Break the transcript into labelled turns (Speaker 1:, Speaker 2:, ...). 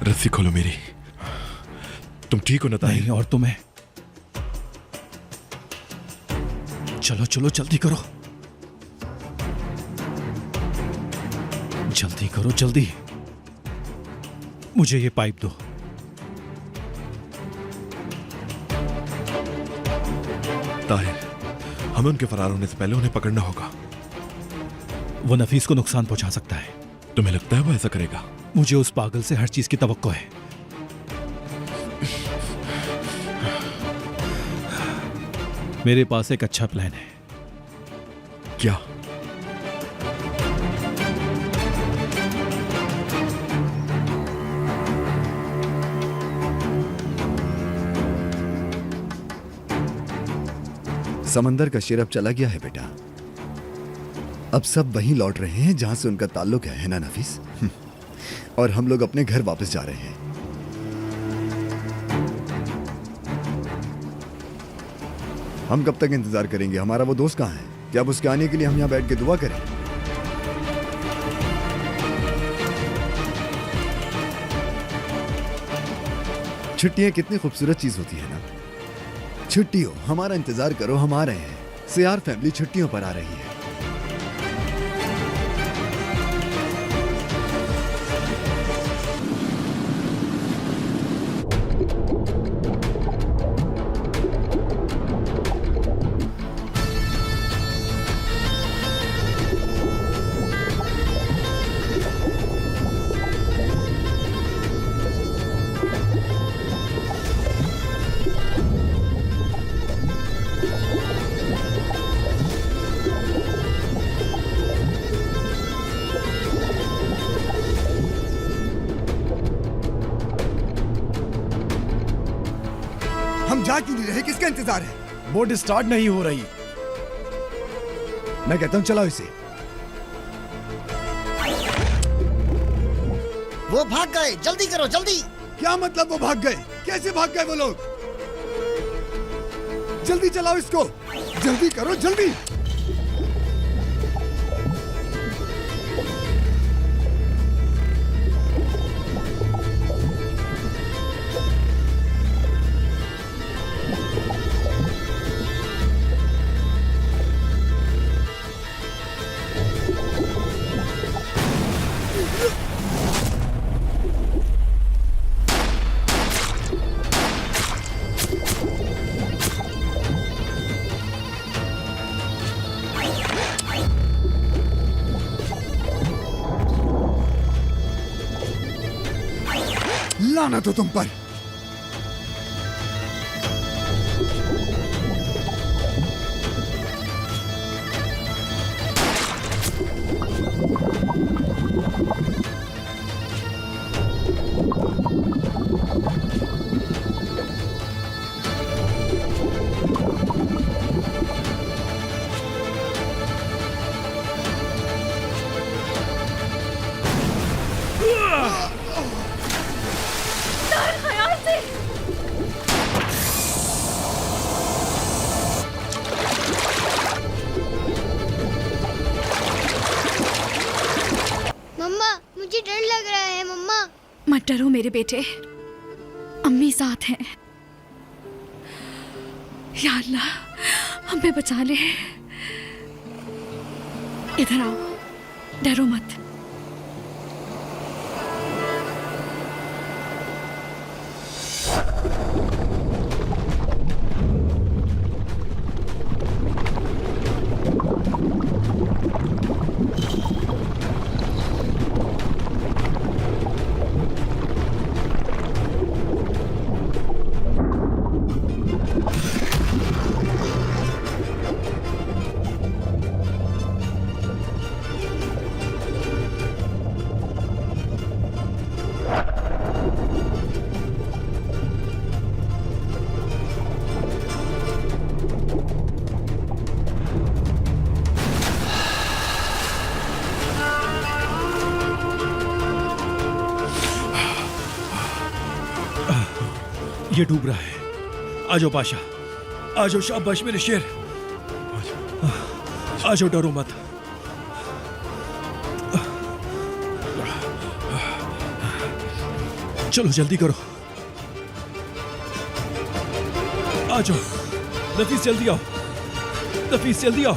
Speaker 1: रस्सी खोलो मेरी। तुम ठीक हो ना ताहिर?
Speaker 2: नहीं, और तुम्हें? चलो चलो जल्दी करो, जल्दी करो जल्दी। मुझे ये पाइप दो।
Speaker 1: ताहिर, हमें उनके फरार होने से पहले उन्हें पकड़ना होगा।
Speaker 2: वो नफीस को नुकसान पहुंचा सकता है।
Speaker 1: तुम्हें लगता है वो ऐसा करेगा?
Speaker 2: मुझे उस पागल से हर चीज की तवक्को है। मेरे पास एक अच्छा प्लान है।
Speaker 1: क्या?
Speaker 3: समंदर का शेर अब चला गया है बेटा। अब सब वहीं लौट रहे हैं जहां से उनका ताल्लुक है ना नफीस? और हम लोग अपने घर वापस जा रहे हैं। हम कब तक इंतजार करेंगे? हमारा वो दोस्त कहाँ है? क्या अब उसके आने के लिए हम यहाँ बैठ के दुआ करें? छुट्टियां कितनी खूबसूरत चीज होती है ना। छुट्टियों, हमारा इंतजार करो, हम आ रहे हैं। सियार फैमिली छुट्टियों पर आ रही है। हम जा क्यों नहीं रहे? किसका इंतजार है?
Speaker 4: बोट स्टार्ट नहीं हो रही।
Speaker 3: मैं कहता हूं चलाओ इसे।
Speaker 5: वो भाग गए, जल्दी करो जल्दी।
Speaker 3: क्या मतलब वो भाग गए? कैसे भाग गए वो लोग? जल्दी चलाओ इसको, जल्दी करो जल्दी। लानत हो तुम पर।
Speaker 6: मम्मा, मुझे डर लग रहा है। मम्मा,
Speaker 7: मत डरो मेरे बेटे, अम्मी साथ हैं। या अल्लाह, हमें बचा ले। इधर आओ, डरो मत।
Speaker 2: ये डूब रहा है। आ जाओ पाशा, आ जाओ शाबाश मेरे शेर, आ जाओ, डरो मत। चलो जल्दी करो, आ जाओ। नफीस जल्दी आओ, नफीस जल्दी आओ।